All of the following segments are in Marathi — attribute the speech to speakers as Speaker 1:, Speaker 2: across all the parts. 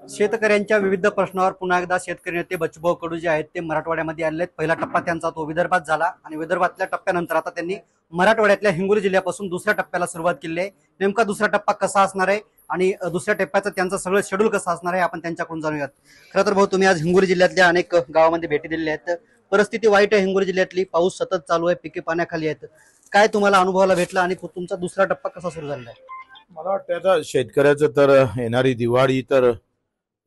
Speaker 1: शेतकऱ्यांच्या विविध प्रश्नावर पुन्हा एकदा शेतकरी नेते बच्चूभाऊ कडू जे आहेत ते मराठवाड्यामध्ये आले आहेत। पहिला टप्पा त्यांचा तो विदर्भात झाला आणि विदर्भातल्या टप्प्यानंतर आता त्यांनी मराठवाड्यातल्या हिंगोली जिल्ह्यापासून दुसऱ्या टप्प्याला सुरुवात केली आहे। नेमका दुसरा टप्पा कसा असणार आहे आणि दुसऱ्या टप्प्याचं त्यांचं सगळं शेड्यूल कसं असणार आहे आपण त्यांच्याकडून जाणूयात। खरं तर भाऊ, तुम्ही आज हिंगोली जिल्ह्यातल्या अनेक गावांमध्ये भेटी दिलेल्या आहेत। परिस्थिती वाईट आहे हिंगोली जिल्ह्यातली, पाऊस सतत चालू आहे, पिके पाण्याखाली आहेत। काय तुम्हाला अनुभवाला भेटला आणि तुमचा दुसरा टप्पा कसा सुरू झालेला आहे?
Speaker 2: मला वाटतं आता शेतकऱ्याचं तर येणारी दिवाळी तर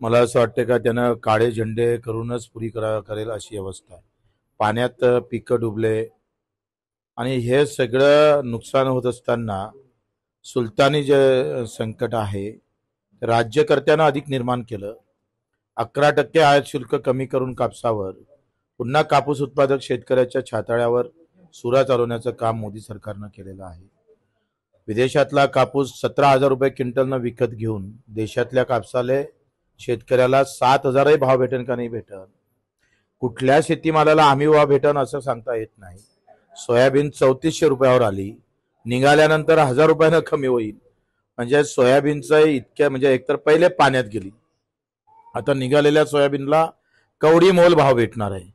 Speaker 2: मला असं वाटतं का त्यानं काळे झेंडे करूनच पुरी करेल अशी अवस्था आहे। पाण्यात पिकं डुबले आणि हे सगळं नुकसान होत असताना सुलतानी जे संकट आहे राज्यकर्त्यानं अधिक निर्माण केलं। 11% आयात शुल्क कमी करून कापसावर पुन्हा कापूस उत्पादक शेतकऱ्याच्या छाताळ्यावर सुरा चालवण्याचं काम मोदी सरकारनं केलेलं आहे। विदेशातला कापूस 17,000 रुपये क्विंटलनं विकत घेऊन देशातल्या कापसाले शेतकऱ्याला 7,000 भाव भेटेन का नाही भेटन, कुठल्या शेतीमालाला हमी भाव भेटन असं सांगता येत नाही। सोयाबीन 3400 रुपयावर आली, निघाल्यानंतर 1000 रुपयानं कमी होईल। म्हणजे सोयाबीनचं इतक्या म्हणजे एकतर पहिले पाण्यात गेली, आता निघालेल्या सोयाबीनला कवडी मोल भाव भेटणार आहे।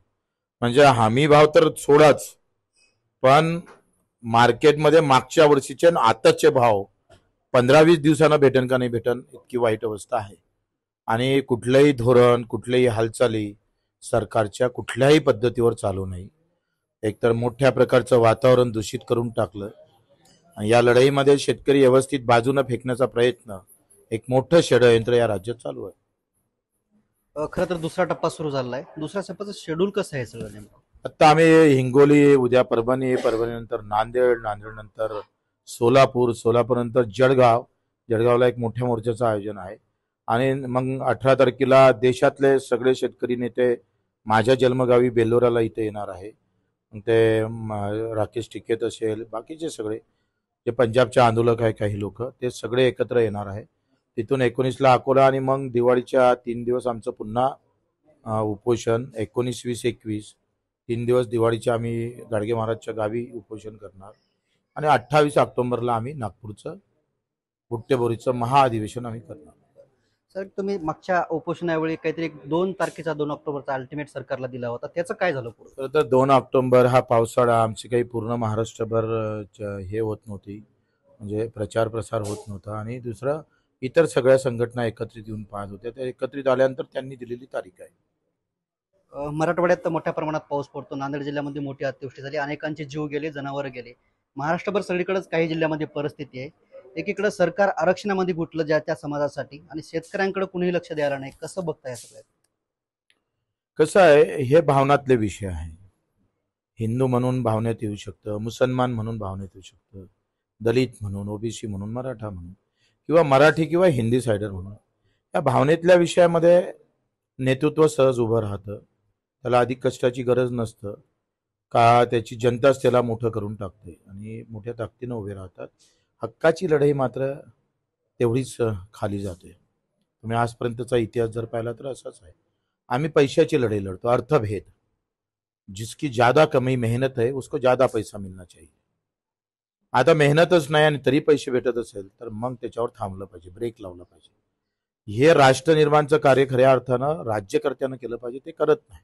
Speaker 2: म्हणजे हमी भाव तर सोडाच, पण मार्केटमध्ये मागच्या वर्षीचे आताचे भाव 15-20 दिवसांना भेटन का नाही भेटन इतकी वाईट अवस्था आहे। आणि कुठलंही धोरण कुठल्याही हालचाली सरकारच्या कुठल्याही पद्धतीवर चालू नाही। एकतर मोठ्या प्रकारचं वातावरण दूषित करून टाकलं। या लढाईमध्ये शेतकरी व्यवस्थित बाजूने फेकण्याचा प्रयत्न, एक मोठं षडयंत्र या राज्यात चालू आहे।
Speaker 1: खरं तर दुसरा टप्पा सुरू झालेला आहे। दुसऱ्या टप्प्याचं शेड्यूल कसं आहे सगळं नेमकं?
Speaker 2: आता आम्ही हिंगोली, उद्या परभणी, परभणीनंतर नांदेड, नांदेडनंतर सोलापूर, सोलापूरनंतर जळगाव, जळगावला एक मोठ्या मोर्चाचं आयोजन आहे। आणि मग 18 तारखेला देशातले सगळे शेतकरी नेते माझ्या जन्मगावी बेल्लोराला इथे येणार आहे। ते राकेश टिकेत असेल, बाकीचे सगळे जे पंजाबचे आंदोलक आहे काही लोक, ते सगळे एकत्र येणार आहे। तिथून 19ला अकोला आणि मग दिवाळीच्या 3 दिवस आमचं पुन्हा उपोषण 19, 20, 21 3 दिवस दिवाळीचे आम्ही गाडगे महाराजच्या गावी उपोषण करणार आणि 28 ऑक्टोबरला आम्ही नागपूरचं बुट्टेबोरीचं महाअधिवेशन आम्ही करणार।
Speaker 1: सर, तुम्ही मागच्या उपोषणावेळी काहीतरी 2 तारखेचा 2 ऑक्टोबरचा अल्टिमेट सरकारला दिला होता, त्याचं काय झालं पुढे?
Speaker 2: तर 2 ऑक्टोबर हा पावसाळा आमची काही पूर्ण महाराष्ट्रभर हे होत नव्हती, म्हणजे प्रचार प्रसार होत नव्हता। आणि दुसरं इतर सगळ्या संघटना एकत्रित येऊन पाहत होत्या, त्या एकत्रित आल्यानंतर त्यांनी दिलेली तारीख आहे।
Speaker 1: मराठवाड्यात मोठ्या प्रमाणात पाऊस पडतो, नांदेड जिल्ह्यामध्ये मोठी अतिवृष्टी झाली, अनेकांचे जीव गेले, जनावर गेले। महाराष्ट्रभर सगळीकडेच काही जिल्ह्यामध्ये परिस्थिती आहे। एकीकडे सरकार आरक्षणामध्ये गुंतलं ज्या त्या समाजासाठी आणि शेतकऱ्यांकडे कुणीही लक्ष द्यायला नाही। कसं बघताय सगळ्यात?
Speaker 2: कसं आहे, हे भावनातले विषय आहे। हिंदू म्हणून भावनेत येऊ शकतं, मुसलमान म्हणून भावनेत येऊ शकतं, दलित म्हणून, ओबीसी म्हणून, मराठा म्हणून, किंवा मराठी किंवा हिंदी सायडर म्हणून। या भावनेतल्या विषयामध्ये नेतृत्व सहज उभं राहतं, त्याला अधिक कष्टाची गरज नसतं का, त्याची जनताच त्याला मोठं करून टाकते आणि मोठ्या ताकदीनं उभे राहतात। हक्काची लढाई मात्र तेवढीच खाली जाते। तुम्ही आजपर्यंतचा इतिहास जर पाहिला तर असाच आहे। आम्ही पैशाची लढाई लढतो, अर्थभेद, जिसकी ज्यादा कमी मेहनत है उसको ज्यादा पैसा मिलना चाहिए। आता मेहनतच नाही आणि तरी पैसे भेटत असेल तर मग त्याच्यावर थांबलं पाहिजे, ब्रेक लावला पाहिजे। हे राष्ट्र निर्माणचं कार्य खऱ्या अर्थानं राज्यकर्त्यानं केलं पाहिजे, ते करत नाही।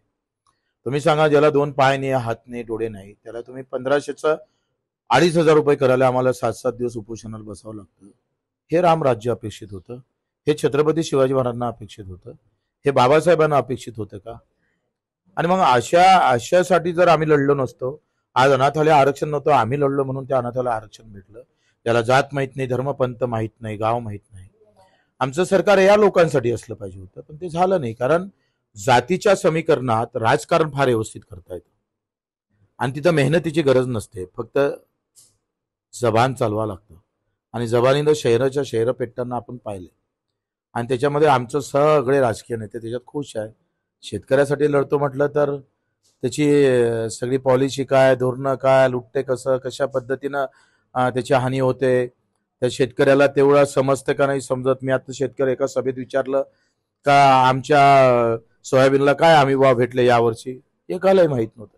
Speaker 2: तुम्ही सांगा, ज्याला 2 पाय नाही, हात नाही, डोळे नाही, त्याला तुम्ही 1500चं 2,500 रुपये करायला आम्हाला 7-7 दिवस उपोषणाला बसावं लागतं। हे रामराज्य अपेक्षित होतं, हे छत्रपती शिवाजी महाराजांना अपेक्षित होतं, हे बाबासाहेबांना अपेक्षित होतं का? आणि मग अशासाठी जर आम्ही लढलो नसतो, आज अनाथालय आरक्षण नव्हतं, आम्ही लढलो म्हणून त्या अनाथालय आरक्षण भेटलं। त्याला जात माहित नाही, धर्मपंथ माहित नाही, गाव माहित नाही। आमचं सरकार या लोकांसाठी असलं पाहिजे होतं, पण ते झालं नाही, कारण जातीच्या समीकरणात राजकारण फार व्यवस्थित करता येतं आणि तिथं मेहनतीची गरज नसते, फक्त जबान चालवा लागतं। आणि जबानीनं शहराच्या शहर पेटताना आपण पाहिले आणि त्याच्यामध्ये आमचं सगळे राजकीय नेते त्याच्यात खुश आहे। शेतकऱ्यासाठी लढतो म्हटलं तर त्याची सगळी पॉलिसी काय, धोरणं काय, लुटते कसं, कशा पद्धतीनं त्याची हानी होते, त्या शेतकऱ्याला तेवढं समजतं का नाही समजत। मी आता शेतकरी एका सभेत विचारलं का आमच्या सोयाबीनला काय हमी भाव भेटले यावर्षी, एकालाही माहित नव्हतं।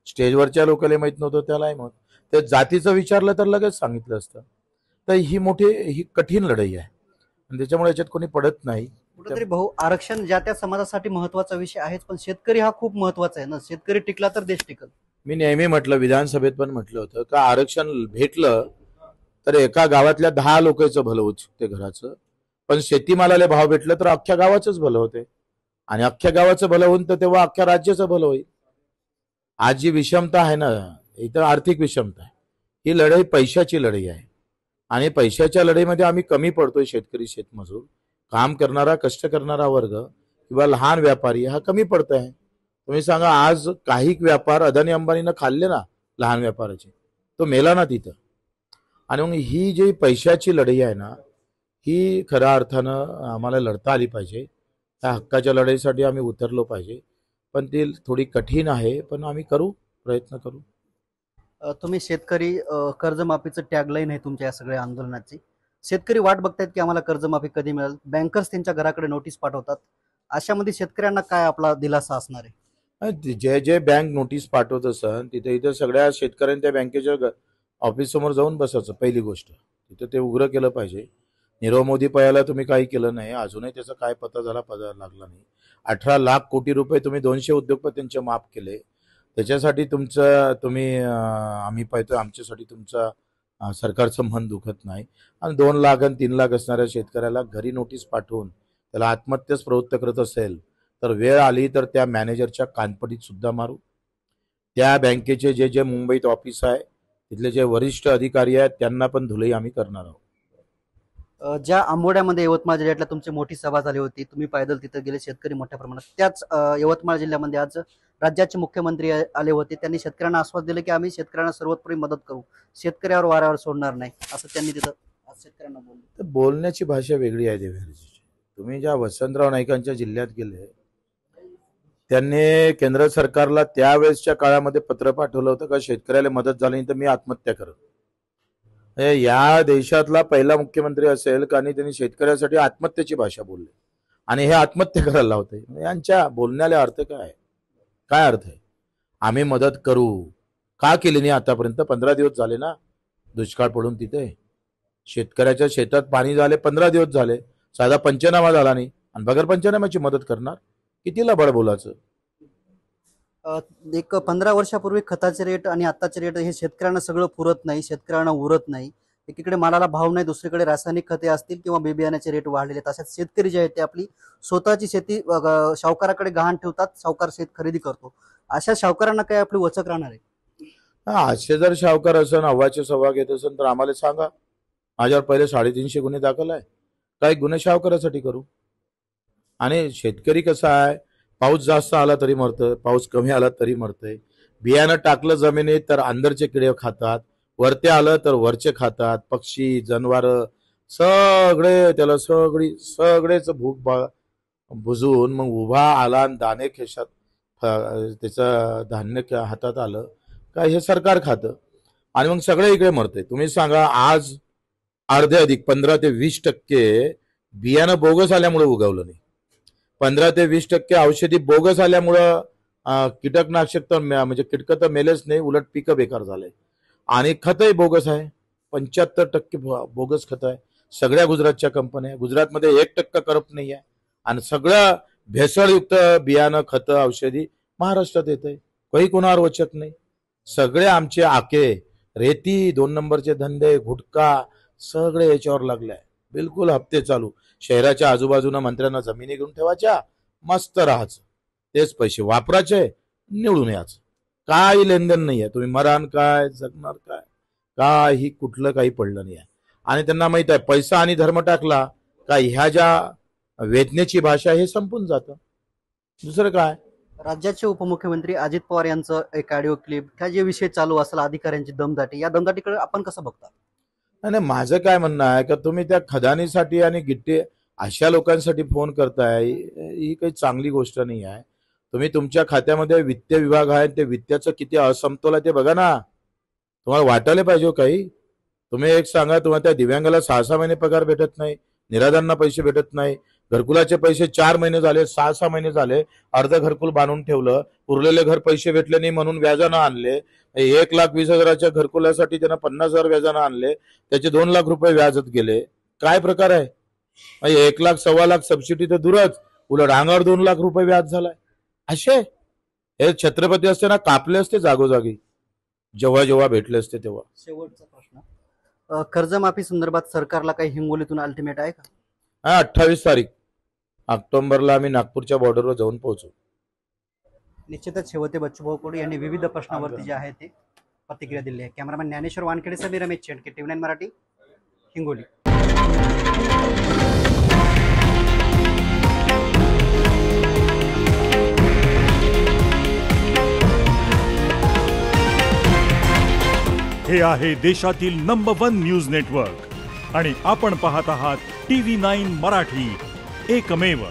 Speaker 2: स्टेजवरच्या लोकांना माहित नव्हतं, त्यालाही माहित। ते जातीचं विचारलं तर लगेच सांगितलं असतं। तर ही कठीण लढाई आहे आणि त्याच्यामुळे याच्यात कोणी पडत नाही।
Speaker 1: कुठेतरी भाऊ आरक्षण ज्या त्या समाजासाठी महत्वाचा विषय आहेच, पण शेतकरी हा खूप महत्वाचा आहे ना. शेतकरी टिकला तर देश टिकल.
Speaker 2: मी नेहमी म्हटलं, विधानसभेत पण म्हटलं होतं का आरक्षण भेटलं तर एका गावातल्या 10 लोकांचं भलं होऊ शकते घराचं, पण शेतीमालाला भाव भेटलं तर अख्ख्या गावाचंच भलं होते, आणि अख्ख्या गावाचं भलं होऊन तर तेव्हा अख्ख्या राज्याचं भलं होईल. आज जी विषमता आहे ना, इथं आर्थिक विषमता आहे, ही लढाई पैशाची लढाई आहे, आणि पैशाच्या लढाईमध्ये आम्ही कमी पडतोय. शेतकरी, शेतमजूर, काम करणारा, कष्ट करणारा वर्ग किंवा लहान व्यापारी हा कमी पडत आहे. तुम्ही सांगा, आज काही व्यापार अदानी अंबानीनं खाल्ले ना लहान व्यापाराचे, तो मेला ना तिथं. आणि मग ही जी पैशाची लढाई आहे ना, ही खऱ्या अर्थानं आम्हाला लढता आली पाहिजे. त्या हक्काच्या लढाईसाठी आम्ही उतरलो पाहिजे, पण ती थोडी कठीण आहे, पण आम्ही करू, प्रयत्न करू.
Speaker 1: तुम्ही शेतकरी कर्जमाफीचं टॅगलाईन आहे तुमच्या या सगळ्या आंदोलनाची. शेतकरी वाट बघतायत की आम्हाला कर्जमाफी कधी मिळेल. बँकर्स त्यांच्या घराकडे नोटीस पाठवतात. अशामध्ये शेतकऱ्यांना काय आपला दिलासा असणार आहे?
Speaker 2: जे जे बँक नोटीस पाठवत असन तिथे इथं सगळ्या शेतकऱ्यांनी त्या बँकेच्या ऑफिस समोर जाऊन बसायचं. पहिली गोष्ट तिथं ते उघडं केलं पाहिजे. नीरव मोदी पयाला तुम्ही काही केलं नाही, अजूनही त्याचा काय पता लागला नाही. 18 लाख कोटी रुपये तुम्ही 200 उद्योगपतींचे माफ केले. त्याच्यासाठी तुम्ही आम्ही पाहतो, आमच्यासाठी तुमचा सरकारचं मन दुखत नाही. आणि 2 लाख आणि 3 लाख असणाऱ्या शेतकऱ्याला घरी नोटीस पाठवून त्याला आत्महत्येस प्रवृत्त करत असेल तर वेळ आली तर त्या मॅनेजरच्या कानपडीत सुद्धा मारू. त्या बँकेचे जे जे मुंबईत ऑफिस आहे तिथले जे वरिष्ठ अधिकारी आहेत त्यांना पण धुलाई आम्ही करणार आहोत.
Speaker 1: ज्या आंबोड्यामध्ये यवतमाळ जिल्ह्यातल्या तुमची मोठी सभा झाली होती, तुम्ही पैदल तिथे गेले, शेतकरी मोठ्या प्रमाणात, त्याच यवतमाळ जिल्ह्यामध्ये आज राज्याचे मुख्यमंत्री आले होते. त्यांनी शेतकऱ्यांना आश्वासन दिलं की आम्ही शेतकऱ्यांना सर्वोत्तम मदत करू, शेतकऱ्यावर वाऱ्यावर सोडणार नाही, असं त्यांनी तिथं शेतकऱ्यांना बोललं.
Speaker 2: तर बोलण्याची भाषा वेगळी आहे देवेंद्रजी. तुम्ही ज्या वसंतराव नाईकांच्या जिल्ह्यात गेले, त्यांनी केंद्र सरकारला त्यावेळेसच्या काळामध्ये पत्र पाठवलं होतं का शेतकऱ्याला मदत झाली नाही तर मी आत्महत्या करत. या देशातला पहिला मुख्यमंत्री असेल का नाही त्यांनी शेतकऱ्यासाठी आत्महत्येची भाषा बोलली, आणि हे आत्महत्या करायला लावते. यांच्या बोलण्याला अर्थ काय, काय अर्थ आहे? आम्ही मदत करू का केली नाही आतापर्यंत? 15 दिवस झाले ना दुष्काळ पडून. तिथे शेतकऱ्याच्या शेतात पाणी झाले, 15 दिवस झाले, साधा पंचनामा झाला नाही, आणि बगर पंचनाम्याची मदत करणार? किती लबाड बोलायचं.
Speaker 1: एक 15 वर्षापूर्वी खताचे रेट आणि आत्ताचे रेट हे शेतकऱ्यांना सगळं पुरत नाही, शेतकऱ्यांना उरत नाही. एकीकडे मालाला भाव नाही, दुसरीकडे रासायनिक खते असतील किंवा बी बियाण्याचे रेट वाढलेले आहेत. अशात शेतकरी जे आहेत ते आपली स्वतःची शेती सावकाराकडे गहाण ठेवतात, सावकार शेत खरेदी करतो. अशा सावकारांना काय आपली वचक राहणार आहे?
Speaker 2: असे जर सावकार असन, अव्वाचे सव्वा घेत असन तर आम्हाला सांगा. माझ्यावर पहिले 350 गुन्हे दाखल आहे. काही गुन्हे सावकारासाठी करू. आणि शेतकरी कसा आहे, पाऊस जास्त आला तरी मरतोय, पाऊस कमी आला तरी मरतोय. बियाणं टाकलं जमिनीत तर अंदरचे किडे खातात, वरते आलं तर वरचे खातात, पक्षी, जनावर सगळे त्याला सगळेच भूक बुजून मग उभा आला आणि दाणे खेशात त्याचं धान्य हातात आलं का हे सरकार खातं, आणि मग सगळे इकडे मरते. तुम्ही सांगा, आज अर्धे अधिक 15 ते 20% बियाणं बोगस आल्यामुळे उगवलं नाही, 15 ते 20% औषधी बोगस आल्यामुळं कीटकनाशक तर म्हणजे कीटक तर मेलेच नाही, उलट पिकं बेकार झाले. आणि खतही बोगस आहे, 75% बोगस खत आहे. सगळ्या गुजरातच्या कंपन्या, गुजरातमध्ये 1% करप्ट नाही आहे, आणि सगळं भेसळयुक्त बियाणं, खत, औषधी महाराष्ट्रात येतंय. काही कोणावर वचक नाही. सगळे आमचे आके, रेती, 2 नंबरचे धंदे, गुटखा सगळे याच्यावर लागले. बिलकुल हप्ते चालू. शहराच्या आजूबाजूला मंत्र्यांना जमिनी घेऊन ठेवायच्या, मस्त राहायचं, तेच पैसे वापरायचे, निवडून यायचं. काही लेनदेन नाही आहे. तुम्ही मरान काय, जगणार काय, काही कुठलं काही पडलं नाही आहे. आणि त्यांना माहित आहे पैसा आणि धर्म टाकला का ह्या ज्या वेदनेची भाषा हे संपून जातं. दुसरं काय.
Speaker 1: राज्याचे उपमुख्यमंत्री अजित पवार यांचं एक ऑडिओ क्लिप, काय जे विषय चालू असेल अधिकाऱ्यांची दमदाटी, या दमदाटीकडे आपण कसं बघता?
Speaker 2: आणि माझं काय म्हणणं आहे का तुम्ही त्या खदानीसाठी आणि गिट्टे अशा लोकांसाठी फोन करताय, ही काही चांगली गोष्ट नाही आहे. तुम्ही तुमच्या खात्यामध्ये वित्त विभाग आहे, ते वित्ताचं किती असमतोल आहे ते बघा ना. तुम्हाला वाटायला पाहिजे काही. तुम्ही एक सांगा, तुम्हाला त्या दिव्यांगाला 6-6 महिने पगार भेटत नाही, निराधारांना पैसे भेटत नाही, घरकुलाचे पैसे 4 महिने झाले, 6-6 महिने झाले, अर्ध घरकुल बांधून ठेवलं, उरलेले घर पैसे भेटले नाही म्हणून व्याजानं आणले. 1,20,000च्या घरकुलासाठी त्यांना 50,000 व्याजानं आणले, त्याचे 2 लाख रुपये व्याजात गेले. काय प्रकार आहे? 1 लाख 1.25 लाख सबसिडी तर दूरच, उलट अंगावर 2 लाख रुपये व्याज झालाय. असे हे छत्रपती असताना कापले असते जागोजागी, जेव्हा जेव्हा भेटले असते तेव्हा.
Speaker 1: शेवटचा प्रश्न, कर्जमाफी संदर्भात सरकारला काही हिंगोलीतून अल्टिमेट आहे का?
Speaker 2: 28 तारीख ऑक्टोबरला आम्ही नागपूरच्या बॉर्डरवर जाऊन पोहोचू.
Speaker 1: निश्चितच शेवटे बच्चूभाऊ कडू यांनी विविध प्रश्नावरती जे आहे ते प्रतिक्रिया दिली आहे. कॅमेरामॅन ज्ञानेश्वर वानखेडे, मी रमेश चेंडके, TV9 मराठी, हिंगोली.
Speaker 3: हे आहे देशातील नंबर 1 न्यूज नेटवर्क आणि आपण पाहत आहात TV9 मराठी, एकमेव.